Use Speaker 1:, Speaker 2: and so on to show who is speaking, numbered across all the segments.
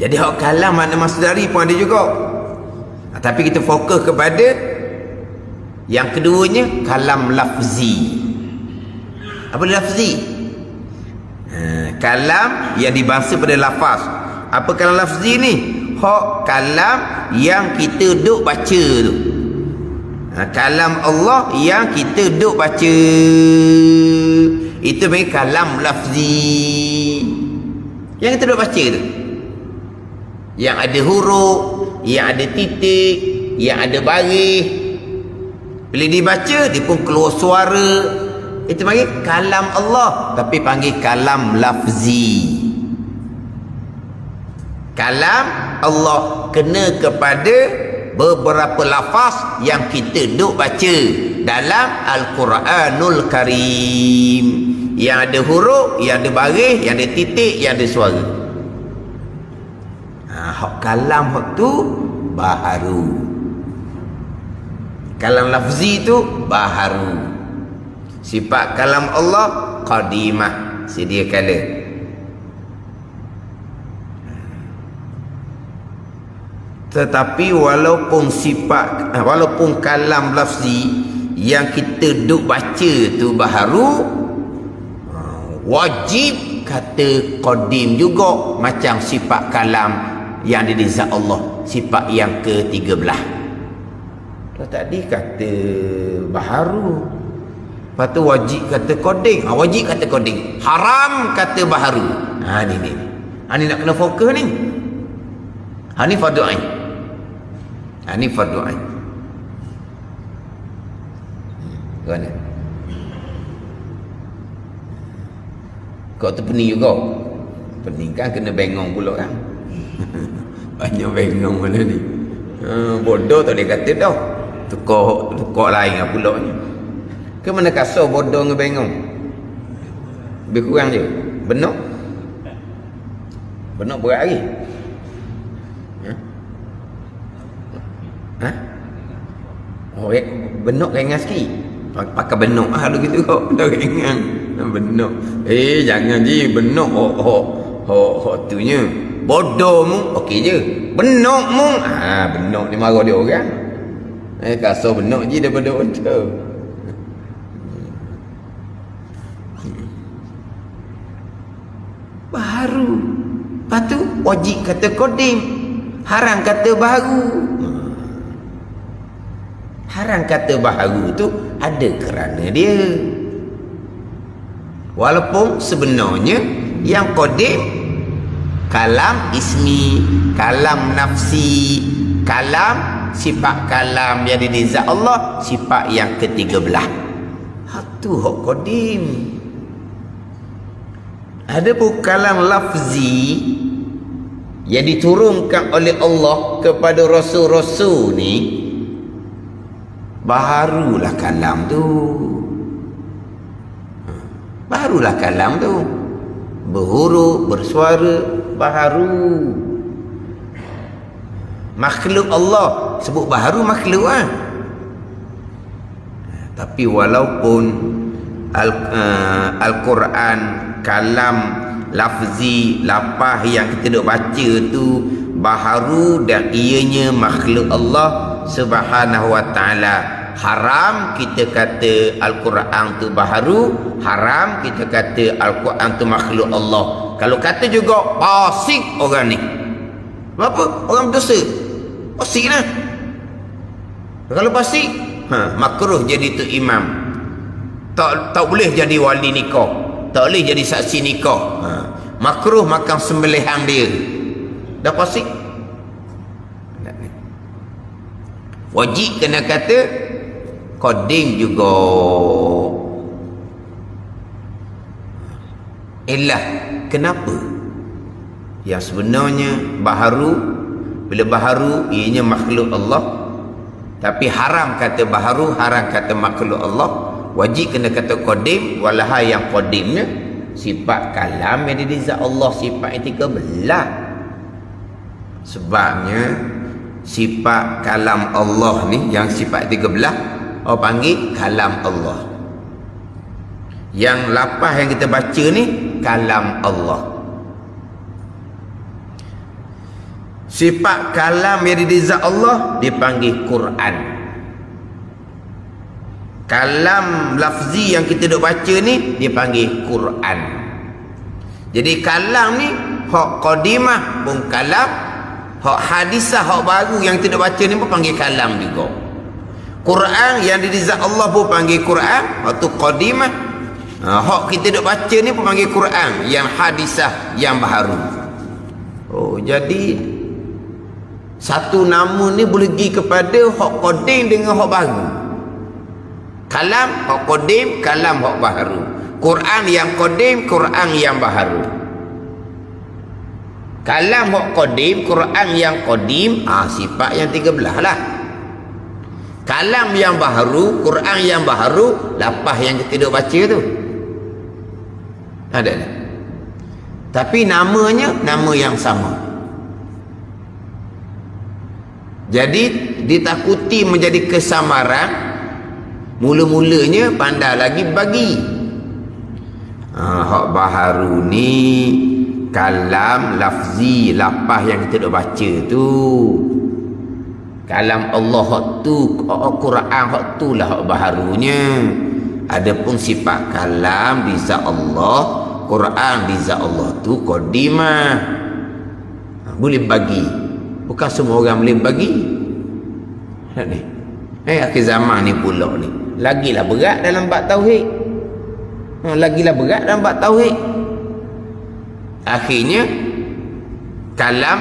Speaker 1: Jadi hak kalam makna masdari pun ada juga. Tapi kita fokus kepada yang keduanya, kalam lafzi. Apa lafzi? Kalam yang dibahasa pada lafaz. Apa kalam lafzi ni? Hak kalam yang kita duk baca tu. Kalam Allah yang kita duk baca, itu panggil kalam lafzi. Yang kita duk baca tu, yang ada huruf, yang ada titik, yang ada baris. Bila dibaca, dia pun keluar suara. Itu panggil kalam Allah, tapi panggil kalam lafzi. Kalam Allah kena kepada beberapa lafaz yang kita duk baca dalam Al-Quranul Karim, yang ada huruf, yang ada baris, yang ada titik, yang ada suara. Hak kalam hak tu baharu. Kalam lafzi tu baharu. Sifat kalam Allah qadimah, sedia kala. Tetapi walaupun kalam lafzi yang kita duk baca tu baharu, wajib kata qadim juga, macam sifat kalam yang ada di zat Allah, sifat yang ke-13. Tadi kata baharu, lepas tu wajib kata qadim. Wajib kata qadim, haram kata baharu. Ni nak kena fokus ni. Ni fardu ain. Ini fardu ain. Gimana? Kau tu pening juga. Pening kan, kena bengong pula kan. Banyak bengong mana ni. Bodoh tak dia kata dah. Tukar lain lah pula ni. Ke mana kasar bodoh dengan bengong? Lebih kurang je. Benar? Benar berat lagi? Benok ringan sikit. Pakai benok kalau gitu kok. Dah ringan. Benok. Jangan je benok. Hok tunya. Bodoh mu okey je. Benok mu, benok ni marah dia orang. Kasar benok je daripada bodoh. Baharu. Lepas tu wajib kata qadim, haram kata baharu. Haram kata baharu tu ada kerana dia. Walaupun sebenarnya yang qadim kalam ismi, kalam nafsi, kalam sifat kalam yang di zat Allah, sifat yang ke-13. Tu hak qadim. Ada pun kalam lafzi yang diturunkan oleh Allah kepada rasul-rasul ni, baharulah kalam tu. Baharulah kalam tu. Berhuruf, bersuara, baharu. Makhluk Allah sebut baharu makhluk lah. Tapi walaupun Al-Quran kalam lafzi, lapah yang kita duk baca tu baharu dan ianya makhluk Allah Subhanahu wa ta'ala. Haram kita kata Al-Quran tu baharu, haram kita kata Al-Quran tu makhluk Allah. Kalau kata juga fasik orang ni. Apa? Orang berdosa. Fasik lah. Kalau fasik, makruh jadi tu imam. Tak boleh jadi wali nikah. Tak boleh jadi saksi nikah. Makruh makan sembelihan dia. Dah fasik. Wajib kena kata qadim juga. Kenapa? Yang sebenarnya baharu, bila baharu ianya makhluk Allah, tapi haram kata baharu, haram kata makhluk Allah. Wajib kena kata qadim, walahai yang qadimnya sifat kalam yang di zat Allah, sifat yang 13. Sebabnya sifat kalam Allah ni yang sifat 13 orang panggil kalam Allah. Yang lapah yang kita baca ni kalam Allah. Sifat kalam yang di zat Allah dipanggil Quran. Kalam lafzi yang kita duk baca ni dipanggil Quran. Jadi kalam ni hak qadimah pun kalam, hak hadisah hak baru yang kita duk baca ni pun panggil kalam juga. Quran yang di zat Allah pun panggil Quran, hak tu qadimah. Hak kita duk baca ni pun panggil Quran, yang hadisah yang baru. Oh, jadi satu nama ni boleh pergi kepada hak qadim dengan hak baru. Kalam hak qadim, kalam hak baru. Quran yang qadim, Quran yang baru. Kalam hak qadim, Quran yang qadim, sifat yang 13 lah. Kalam yang baru, Quran yang baru, lapah yang kita duk baca tu. Ada ni. Tapi namanya nama yang sama. Jadi ditakuti menjadi kesamaran, mula-mulanya pandai lagi bagi. Hak baharu ni kalam lafzi, lapah yang kita duk baca tu. Kalam Allah hak tu, Quran hak tu lah hak baharunya. Adapun sifat kalam di zat Allah, Quran di zat Allah tu qadimah. Boleh bagi. Bukan semua orang boleh bagi. Ni. Akhir zaman ni pula ni. Lagilah berat dalam bab tauhid. Lagilah berat dalam bab tauhid. Akhirnya kalam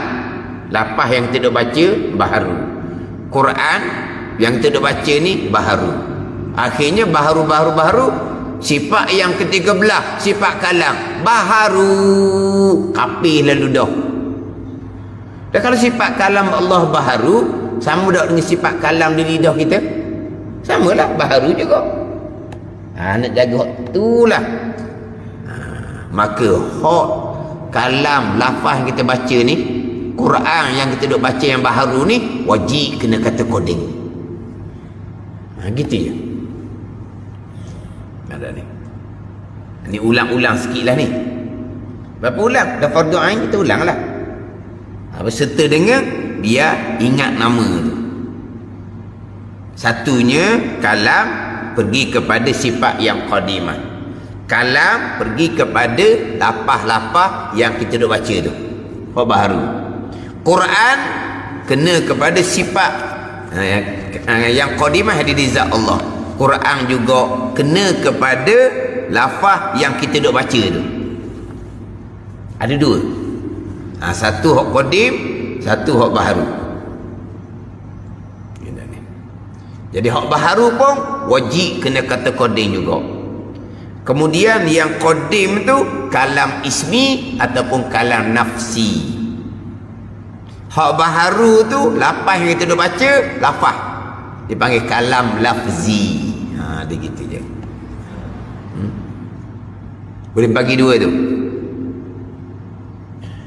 Speaker 1: lapah yang kita duk baca baharu. Quran yang kita duk baca ni baharu. Akhirnya baharu sifat yang ke-13, sifat kalam baharu. Kapih lalu dah. Dan kalau sifat kalam Allah baharu, sama tak dengan sifat kalam di lidah kita? Samalah, baharu juga. Nak jaga hak tu lah. Maka hak kalam, lafaz yang kita baca ni, Quran yang kita duk baca yang baharu ni, wajib kena kata koding. Gitu je. Ada ni. Ni ulang-ulang sikit lah ni. Berapa ulang? Dah fardu ain kita ulang lah. Berserta dengan dia ingat nama tu. Satunya kalam pergi kepada sifat yang qadimah. Kalam pergi kepada lapah-lapah yang kita duk baca tu. Hak baharu. Quran kena kepada sifat yang qadimah di zat Allah. Quran juga kena kepada lafaz yang kita duk baca tu. Ada dua. Satu hak qadim, satu hak baharu. Jadi hak baharu pun wajib kena kata qadim juga. Kemudian yang qadim tu kalam ismi ataupun kalam nafsi. Hak baharu tu lafaz yang kita dah baca, lafaz dipanggil kalam lafzi. Dia gitu je. Boleh bagi dua tu.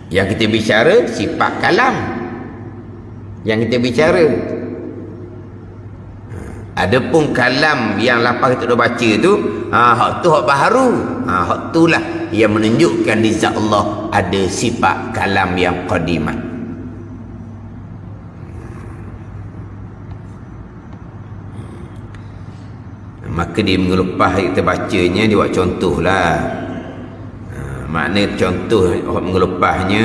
Speaker 1: Yang kita bicara sifat kalam, yang kita bicara. Adapun kalam yang lapar kita dah baca tu, hak tu hak baharu. Hak tu lah yang menunjukkan di zat Allah ada sifat kalam yang qadimah. Maka dia mengelepah kita bacanya, dia buat contoh lah. Makna contoh mengelepahnya,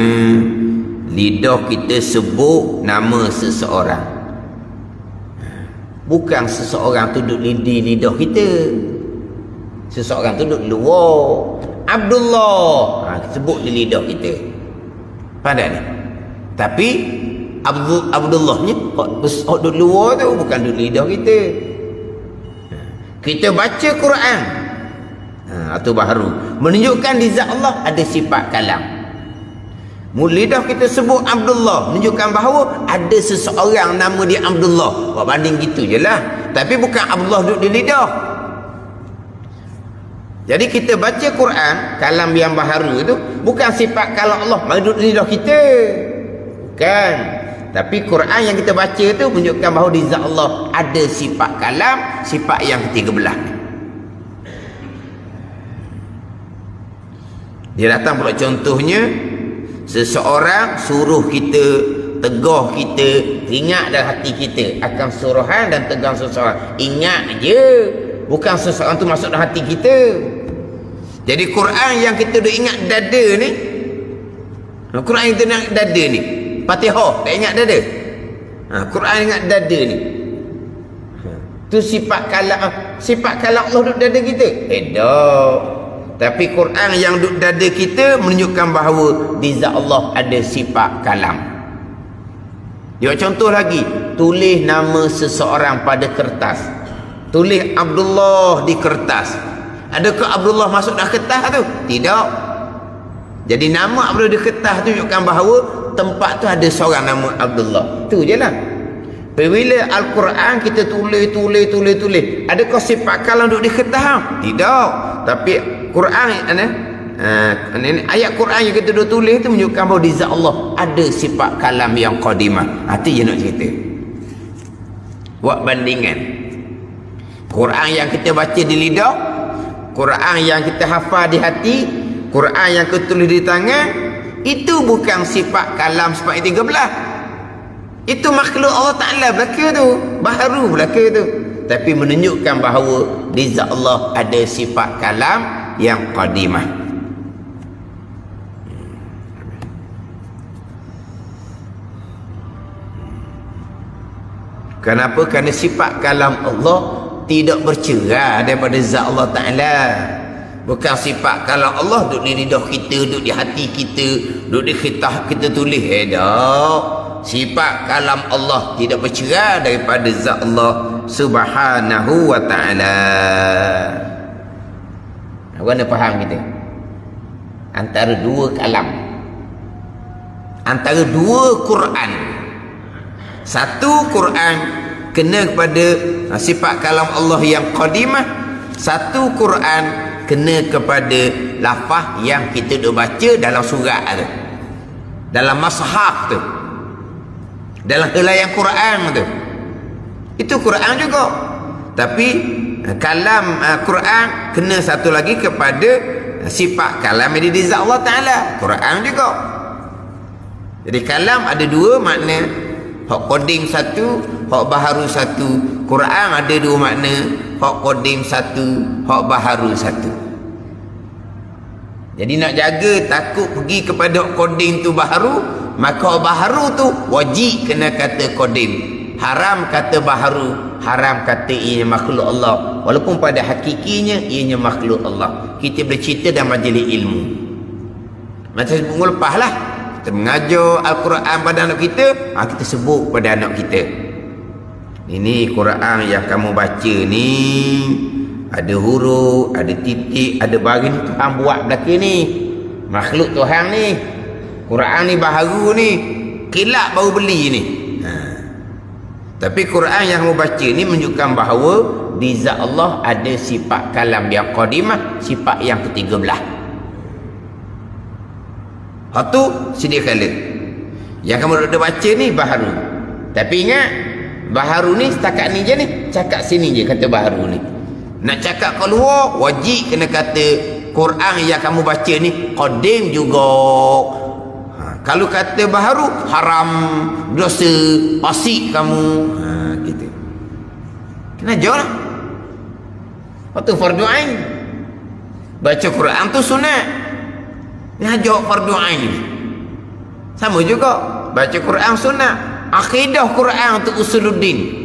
Speaker 1: lidah kita sebut nama seseorang, bukan seseorang tu duduk di lidah kita. Seseorang tu duduk luar. Abdullah sebut di lidah kita. Pandai ni. Tapi Abdullahnya duduk luar tu, bukan duduk lidah kita. Kita baca Quran, itu baharu menunjukkan di zat Allah ada sifat kalam. Lidah kita sebut Abdullah, menunjukkan bahawa ada seseorang nama dia Abdullah. Buat banding gitu je lah. Tapi bukan Abdullah duduk di lidah. Jadi kita baca Quran, kalam yang baharu itu bukan sifat kalam Allah mari duduk di lidah kita. Bukan. Tapi Quran yang kita baca itu menunjukkan bahawa di zat Allah ada sifat kalam, sifat yang ke-13. Dia datang pula contohnya, seseorang suruh kita tegah kita, ingat dalam hati kita akan suruhan dan tegang seseorang. Ingat je, bukan seseorang tu masuk dalam hati kita. Jadi Quran yang kita duk ingat dada ni, Quran yang kita ingat dada ni, Fatihah tak ingat dada. Quran ingat dada ni. Tu sifat kalam Allah duk dada kita. Tak. Tapi Quran yang duk dada kita menunjukkan bahawa di zat Allah ada sifat kalam. Dia contoh lagi, tulis nama seseorang pada kertas. Tulis Abdullah di kertas. Adakah Abdullah masuk dalam kertas tu? Tidak. Jadi nama Abdullah di kertas tu tunjukkan bahawa tempat tu ada seorang nama Abdullah. Tu je lah. Bila Al-Quran kita tulis. Adakah sifat kalam duduk di kertas? Tidak. Tapi Quran ayat Quran yang kita duduk tulis tu menunjukkan bahawa di zat Allah ada sifat kalam yang qadimah. Itu je nak cerita. Buat bandingan. Quran yang kita baca di lidah, Quran yang kita hafal di hati, Quran yang kita tulis di tangan, itu bukan sifat kalam sifat 13. Itu makhluk Allah Ta'ala belaka tu, baharu belaka tu. Tapi menunjukkan bahawa di zat Allah ada sifat kalam yang qadimah. Kenapa? Kerana sifat kalam Allah tidak bercerai daripada zat Allah Ta'ala. Bukan sifat kalam Allah duduk di lidah kita, duduk di hati kita, duduk di khitah kita tulis. Tak. Sifat kalam Allah tidak bercerai daripada zat Allah Subhanahu wa ta'ala. Mana faham kita? Antara dua kalam, antara dua Quran. Satu Quran kena kepada sifat kalam Allah yang qadimah. Satu Quran kena kepada lafaz yang kita duk baca dalam surat tu, dalam mushaf tu, dalam helaian Quran tu. Itu Quran juga. Tapi kalam Quran kena satu lagi kepada sifat kalam yang di zat Allah Ta'ala. Quran juga. Jadi kalam ada dua makna. Hak qadim satu, hak baharu satu. Quran ada dua makna. Hak qadim satu, hak baharu satu. Jadi nak jaga takut pergi kepada hak qadim tu baharu, maka baharu tu wajib kena kata qadim. Haram kata baharu, haram kata ianya makhluk Allah. Walaupun pada hakikinya ianya makhluk Allah. Kita bercerita dalam majlis ilmu. Macam sebelum lepas lah, kita mengajar Al-Quran pada anak kita, kita sebut pada anak kita, ini Quran yang kamu baca ni ada huruf, ada titik, ada baris ni Tuhan buat belakang ni, makhluk Tuhan ni. Quran ni baharu ni, kilat baru beli ni. Tapi Quran yang kamu baca ni menunjukkan bahawa di zat Allah ada sifat kalam yang qadimah, sifat yang ke-13. Hak tu sedia kala. Yang kamu dah baca ni baharu. Tapi ingat, baharu ni setakat ni je ni, cakap sini je kata baharu ni. Nak cakap kat luar wajib kena kata Quran yang kamu baca ni qadim juga. Kalau kata baharu haram, dosa, fasik kamu. Gitu. Kena jauh lah. Waktu fardu ain. Baca Quran tu sunat. Ni jawab fardu ain ni. Sama juga baca Quran sunat. Akidah Quran tu usuluddin.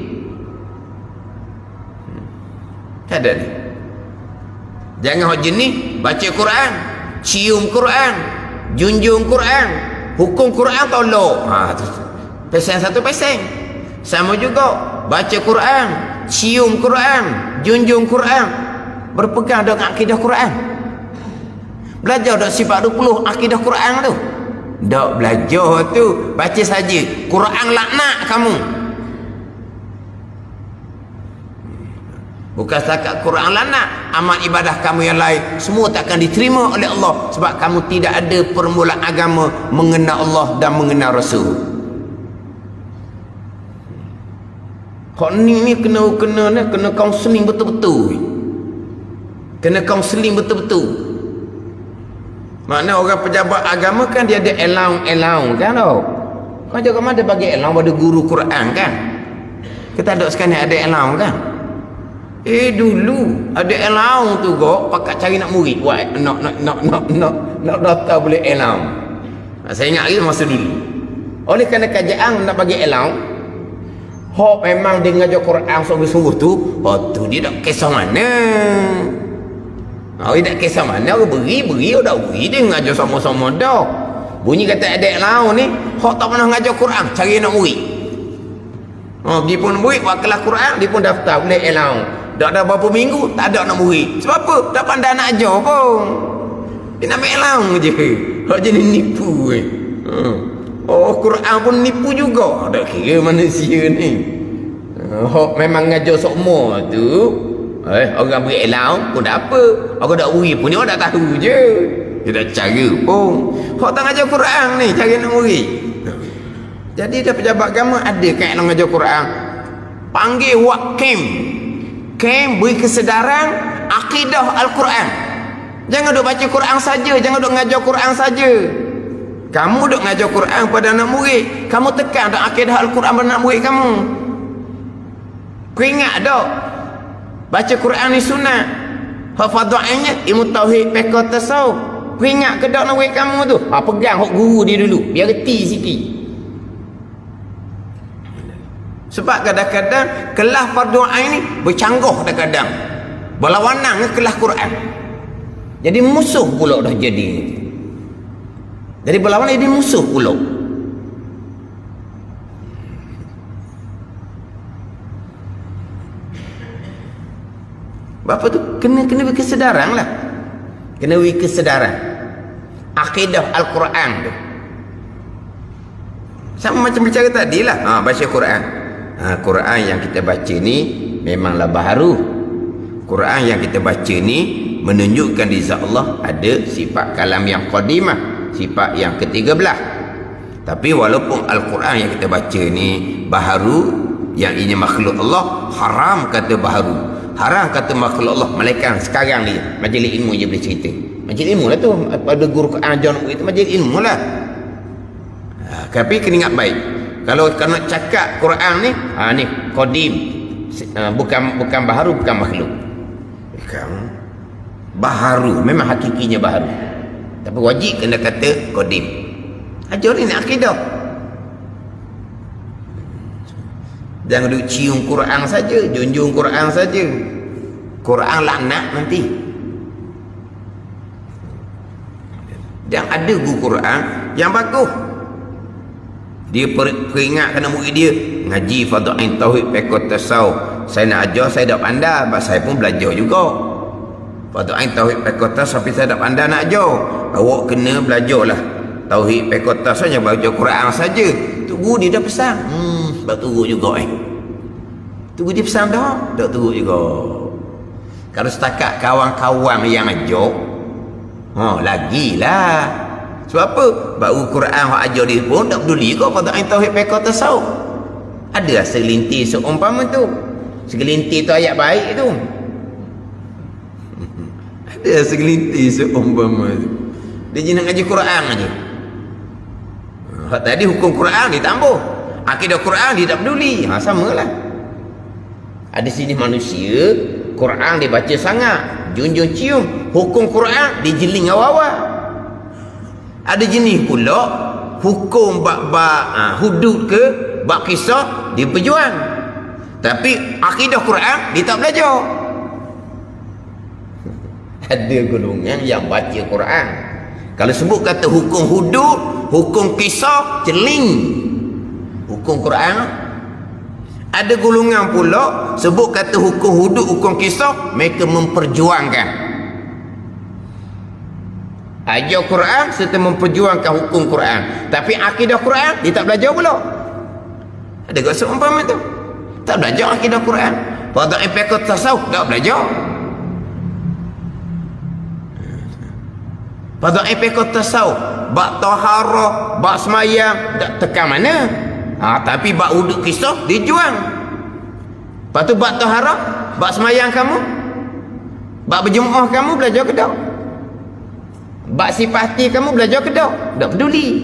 Speaker 1: Tak ada ni. Jangan hak jenis baca Quran, cium Quran, junjung Quran, hukum Quran tolak. Tu pesen satu pesen. Sama juga baca Quran, cium Quran, junjung Quran, berpegang dengan akidah Quran. Belajar dak sifat 20 akidah Quran tu. Dak belajar tu, baca saja. Quran laknat kamu. Bukan setakat Quran laknat, amal ibadah kamu yang lain semua takkan diterima oleh Allah sebab kamu tidak ada permulaan agama mengenal Allah dan mengenal Rasul. Kau ni kena kaunseling betul-betul. Kena kaunseling betul-betul. Makna orang pejabat agama kan dia ada allowance kan tau. Kau jaga mana bagi elang pada guru Quran kan? Kita ada sekarang ada elang kan? Dulu ada elang tu kok pakat cari nak murid. Wah, nak daftar boleh elang. Saya ingat lagi masa dulu. Oleh kerana kerajaan nak bagi elang, hok memang dia ngajar Quran sungguh-sungguh tu, tu dia tak kisah mana. Dia tak kisah mana, orang beri, orang beri dia ngajar sama-sama dah. Bunyi kata adik elang ni, hok tak pernah ngajar Quran, cari nak murid. Dia pun murid buat kelas Quran, dia pun daftar boleh elang. Dah ada berapa minggu tak ada nak murid. Sebab apa? Tak pandai nak ajar pun. Dia nak ambil elang je. Hak jenis nipu Quran pun nipu juga. Tak kira manusia ni. Hak memang ngajar semua tu. Orang beri elang pun tak apa. Orang tak murid pun dia orang tak tahu je. Dia tak cara pun. Hak tak ngajar Quran ni cara nak murid. Jadi dah pejabat agama ada kan yang ngajar Quran. Panggil wak Kem beri kesedaran akidah Al-Quran. Jangan duk baca Quran saja, jangan duk ngajar Quran saja. Kamu duk ngajar Quran pada anak murid, kamu tekan dak akidah Al-Quran pada anak murid kamu. Kau ingat dak baca Quran ni sunat. Hafadhahnya ilmu tauhid, fiqh, tasawuf. Kau ingat ke dak anak murid kamu tu? Pegang hak guru dia dulu, biar reti sikit. Sebab kadang-kadang kelas fardu ain ni bercanggah kadang-kadang. Berlawanan dengan kelas Quran. Jadi musuh pula dah jadi. Jadi berlawanan jadi musuh pula. Bapa tu kena berkesedaran lah. Kena berkesedaran. Akidah Al-Quran tu. Sama macam bicara tadi lah. Baca Quran. Quran yang kita baca ni memanglah baharu. Quran yang kita baca ni menunjukkan di zat Allah ada sifat kalam yang qadimah, sifat yang ke-13. Tapi walaupun Al-Quran yang kita baca ni baharu, yang ini makhluk Allah, haram kata baharu, haram kata makhluk Allah. Malaikat sekarang ni majlis ilmu je boleh cerita. Majlis ilmu lah tu, pada guru Quran ajar itu majlis ilmu lah. Tapi kena ingat baik. Kalau nak cakap Quran ni, ni qadim, bukan baharu, bukan makhluk. Bukan baharu, memang hakikinya baharu. Tapi wajib kena kata qadim. Ajar ni akidah. Jangan duk cium Quran saja, junjung Quran saja. Quran laknat nanti. Dan ada guru Quran yang bagus. Dia peringat kena murid dia ngaji fadhail tauhid, fiqh, tasawuf. Saya nak ajar, saya dah pandai, sebab saya pun belajar juga. Fadhail tauhid, fiqh, tasawuf, tapi saya dah pandai nak ajar. Awak kena belajarlah tauhid, fiqh, tasawuf, jangan baca Quran saja. Tu guru dia dah pesan. Tak turut juga tu guru dia pesan dah, tak turut juga. Kalau setakat kawan-kawan yang ajar, lagilah. Sebab apa? Baru Quran hak ajar dia pun tak peduli kau fadhail tauhid, fiqh, tasawuf. Ada segelintir seumpama tu. Segelintir tu ayat baik tu. Ada segelintir seumpama tu. Dia je nak ngaji Quran aja. Hak tadi hukum Quran ditambah. Akidah Quran dia tak peduli. Samalah. Ada sini manusia Quran dibaca sangat, junjung cium. Hukum Quran dijeling awal-awal. Ada jenis pula hukum bab hudud ke bab kisah dia berjuang, tapi akidah Quran dia tak belajar. Ada golongan yang baca Quran, kalau sebut kata hukum hudud, hukum kisah, celing hukum Quran. Ada golongan pula sebut kata hukum hudud, hukum kisah, mereka memperjuangkan ajar Quran serta memperjuangkan hukum Quran, tapi akidah Quran dia tak belajar pula. Ada tak seumpama tu? Tak belajar akidah Quran. Fadhail fiqh tasawuf tak belajar. Fadhail fiqh tasawuf, bab taharah, bab semayang tak tekan mana. Tapi bab wuduk kisah dia juang. Lepas tu bab taharah, bab semayang kamu, bab berjemaah kamu belajar ke tak? Bak sifati kamu belajar ke tak? Tak peduli.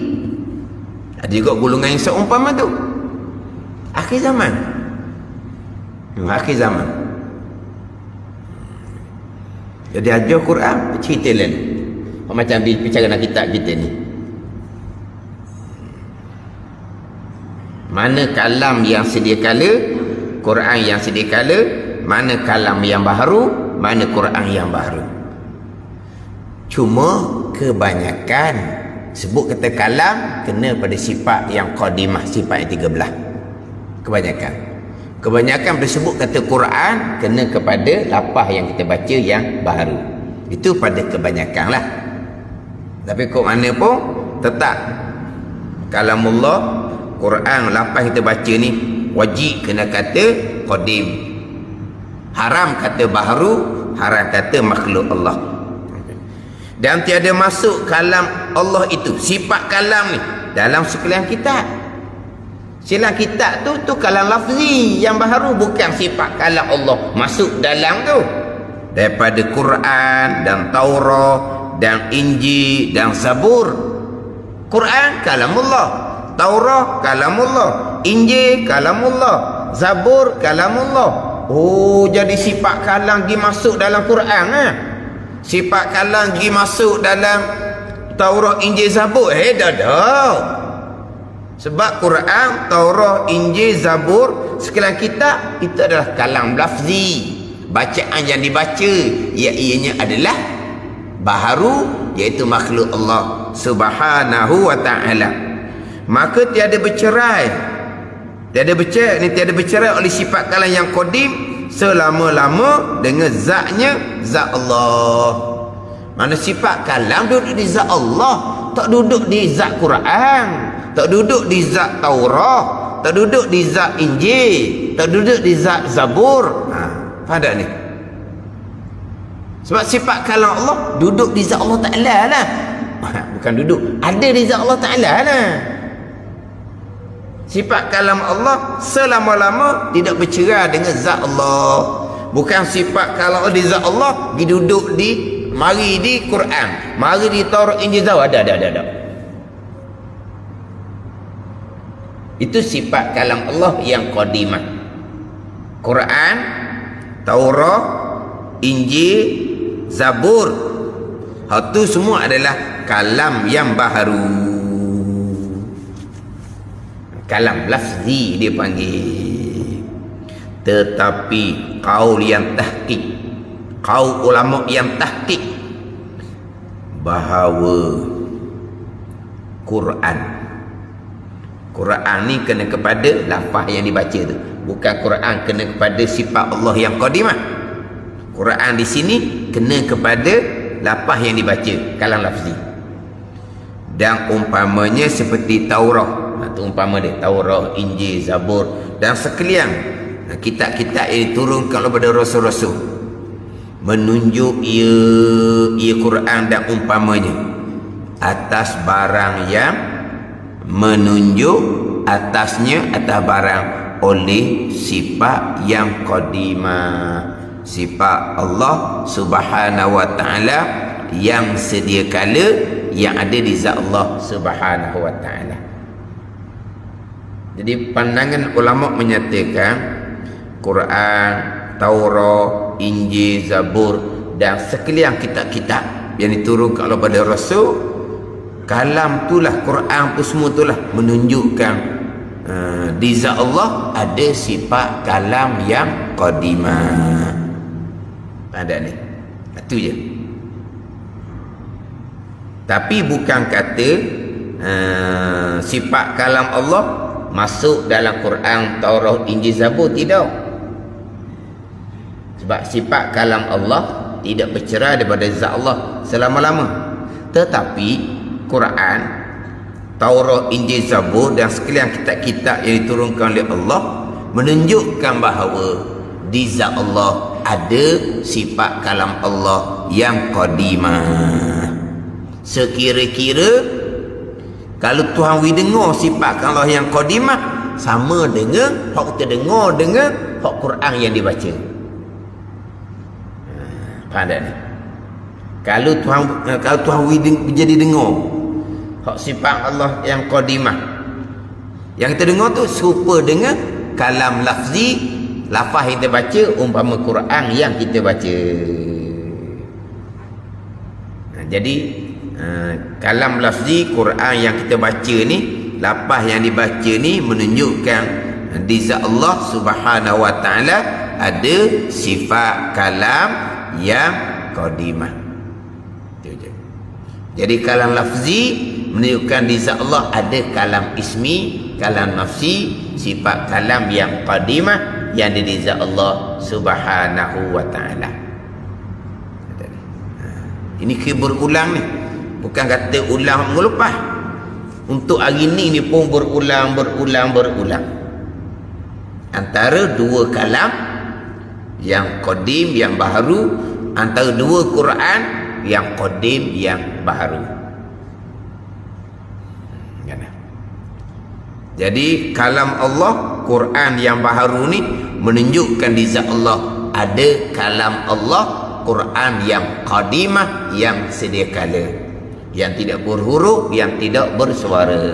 Speaker 1: Ada juga golongan yang seumpama tu. Akhir zaman. Akhir zaman. Jadi ajar Quran cerita lain. Macam bicara nak kitab kita ni. Mana kalam yang sedia kala, Quran yang sedia kala, mana kalam yang baharu, mana Quran yang baharu. Cuma kebanyakan sebut kata kalam kena pada sifat yang qadimah, sifat yang 13. Kebanyakan disebut kata Quran kena kepada lapah yang kita baca yang baharu. Itu pada kebanyakan lah. Tapi kok mana pun tetap kalamullah, Quran lapah kita baca ni wajib kena kata qadim. Haram kata baharu, haram kata makhluk Allah. Dan tiada masuk kalam Allah itu, sifat kalam ni dalam sekalian kitab. Sekalian kitab tu kalam lafzi yang baharu, bukan sifat kalam Allah masuk dalam tu. Daripada Quran dan Taurat dan Injil dan Zabur. Quran kalamullah, Taurat kalamullah, Injil kalamullah, Zabur kalamullah. Oh, jadi sifat kalam pergi masuk dalam Quran Sifat kalam pergi masuk dalam Taurat, Injil, Zabur. Dah. Sebab Quran, Taurat, Injil, Zabur sekalian kitab itu adalah kalam lafzi. Bacaan yang dibaca ianya adalah baharu, iaitu makhluk Allah Subhanahu wa ta'ala. Maka tiada bercerai. Tiada bercerai oleh sifat kalam yang qadim selama-lama dengan zatnya, zat Allah. Mana sifat kalam duduk di zat Allah, tak duduk di zat Quran, tak duduk di zat Taurat, tak duduk di zat Injil, tak duduk di zat Zabur. Faham tak ni? Sebab sifat kalam Allah duduk di zat Allah Ta'ala lah. Bukan duduk, ada di zat Allah Ta'ala lah. Sifat kalam Allah selama-lama tidak bercerai dengan zat Allah. Bukan sifat kalam Allah di zat Allah duduk di, mari di Quran, mari di Taurat, Injil, Zabur. Ada. Itu sifat kalam Allah yang qadimah. Quran, Taurat, Injil, Zabur, itu semua adalah kalam yang baharu. Kalam lafzi dia panggil. Tetapi qaul yang tahqiq, qaul ulama yang tahqiq, bahawa Quran ni kena kepada lafaz yang dibaca tu, bukan Quran kena kepada sifat Allah yang qadimah. Quran di sini kena kepada lafaz yang dibaca, kalam lafzi. Dan umpamanya seperti Taurat, itu umpama dia, Taurat, Injil, Zabur dan sekalian kitab-kitab yang diturunkan kepada rasul-rasul, menunjuk ia Quran dan umpamanya atas barang yang menunjuk atasnya, atas barang oleh sifat yang qadimah, sifat Allah Subhanahu wa ta'ala yang sedia kala yang ada di zat Allah Subhanahu wa ta'ala. Jadi pandangan ulama menyatakan Quran, Taurat, Injil, Zabur dan sekalian kitab-kitab yang diturunkan kepada Rasul, kalam itulah, Quran tu semua itulah menunjukkan di zat Allah ada sifat kalam yang qadimah. Ada ni. Itu je. Tapi bukan kata sifat kalam Allah masuk dalam Quran, Taurat, Injil, Zabur, tidak. Sebab sifat kalam Allah tidak bercerai daripada zat Allah selama-lama. Tetapi Quran, Taurat, Injil, Zabur dan sekalian kitab-kitab yang diturunkan oleh Allah menunjukkan bahawa di zat Allah ada sifat kalam Allah yang qadimah. Sekira-kira kalau Tuhan dengar sifat Allah yang qadimah, sama dengan hak kita dengar dengan hak Quran yang dibaca. Faham tak ni? Kalau Tuhan jadi dengar hak sifat Allah yang qadimah, Yang kita dengar tu serupa dengan kalam lafzi, lafaz yang kita baca umpama Quran yang kita baca. Jadi kalam lafzi Quran yang kita baca ni, lafaz yang dibaca ni menunjukkan di zat Allah Subhanahu wa taala ada sifat kalam yang qadimah. Jadi kalam lafzi menunjukkan di zat Allah ada kalam ismi, kalam nafsi, sifat kalam yang qadimah yang ada di zat Allah Subhanahu wa taala. Ini kira berulang ni, bukan kata ulang minggu lepas. Untuk hari ni pun berulang. Antara dua kalam yang qadim, yang baharu, antara dua Quran yang qadim, yang baharu. Jadi kalam Allah, Quran yang baharu ni menunjukkan di zat Allah ada kalam Allah, Quran yang qadimah, yang sedia kala, yang tidak berhuruf, yang tidak bersuara.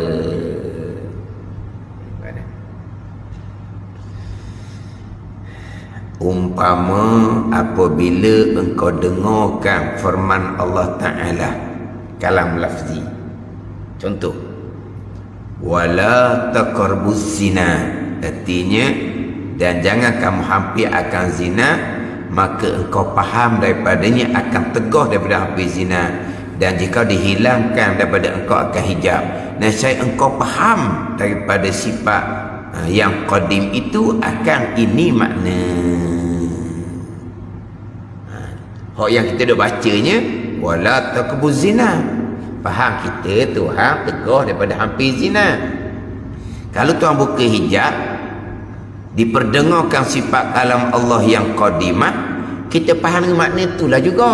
Speaker 1: Umpama apabila engkau dengarkan firman Allah Ta'ala, kalam lafzi, contoh, wala taqrabuz zina, artinya dan jangan kamu hampir akan zina, maka engkau faham daripadanya akan teguh daripada hampir zina, dan jika dihilangkan daripada engkau akan hijab. Nescaya engkau faham daripada sifat yang qadim itu akan ini makna. Hak yang kita dah bacanya wala taqrabuz zina, faham kita Tuhan teguh daripada hampir zina. Kalau Tuhan buka hijab, diperdengarkan sifat kalam Allah yang qadimah, kita faham dengan makna itulah juga.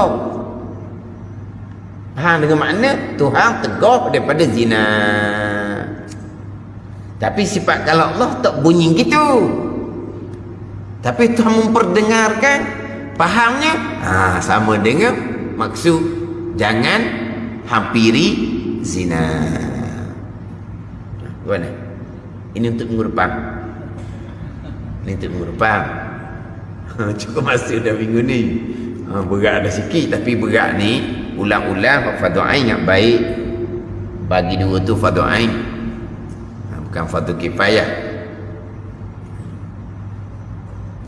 Speaker 1: Faham dengan makna Tuhan teguh daripada zina. Tapi sifat kalam Allah tak bunyi gitu. Tapi Tuhan memperdengarkan, fahamnya sama dengan maksud jangan hampiri zina. Bagaimana? Ini untuk minggu depan. Ini untuk minggu depan. Cukup masa dah minggu ni. Berat dah sikit, tapi berat ni ulang-ulang fardu ain yang baik. Bagi dua tu fardu ain, bukan fardu kifayah.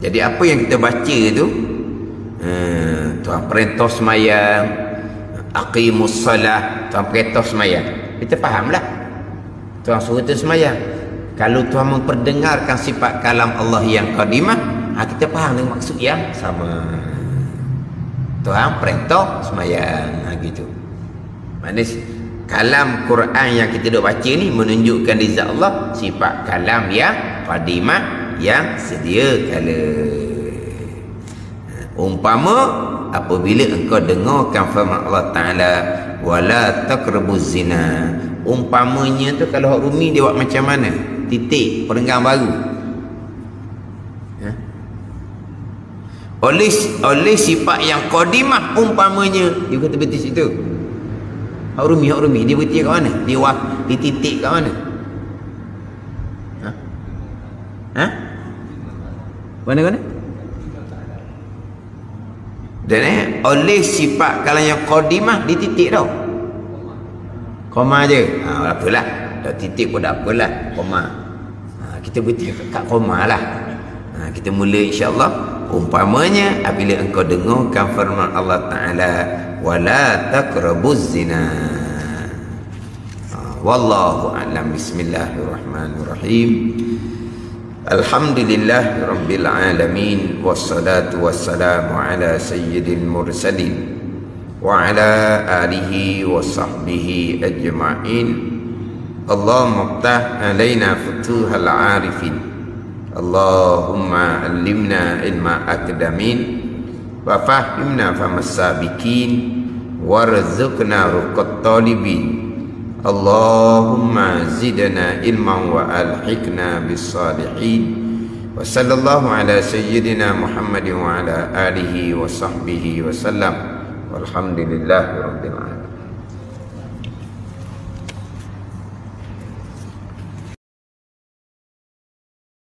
Speaker 1: Jadi apa yang kita baca tu, Tuhan perintah semayang, aqimus salah, Tuhan perintah semayang, kita fahamlah. Tuhan suruh kita semayang. Kalau Tuhan memperdengarkan sifat kalam Allah yang qadimah, kita faham dengan maksud yang sama. Tuhan perintah semayang, gitu. Maksudnya kalam Quran yang kita dah baca ni menunjukkan di zat Allah sifat kalam yang qadimah, yang sedia kala. Umpama apabila engkau dengarkan firman Allah Ta'ala wala taqrabuz zina, umpamanya tu kalau hak Rumi dia buat macam mana? Titik perenggan baru. Oleh sifat yang qadimah umpamanya, dia kata betul situ. Hak Rumi dia betul kat mana? Dia titik kat mana? Mana? Dan oleh sifat kalau yang qadimah di titik tau. Koma je. Apalah. Dah titik pun tak apalah. Koma. Kita berhenti kat koma lah. Kita mula insya-Allah. Umpamanya apabila engkau dengarkan firman Allah Ta'ala wala taqrabuz zina. Wallahu a'lam. Bismillahirrahmanirrahim. Alhamdulillah Rabbil Alamin, wassalatu wassalamu ala sayyidil mursalin wa ala alihi wa sahbihi ajma'in. Allahumma ftah alaina futuhal arifin, Allahumma allimna ilma akdamin, wa fahimna famas sabikin, warzuqna ruqat talibin. Allahumma zidna ilman wa alhiqna bis salihin. Wa sallallahu ala sayyidina Muhammadin wa ala alihi wa sahbihi wa sallam. Walhamdulillah.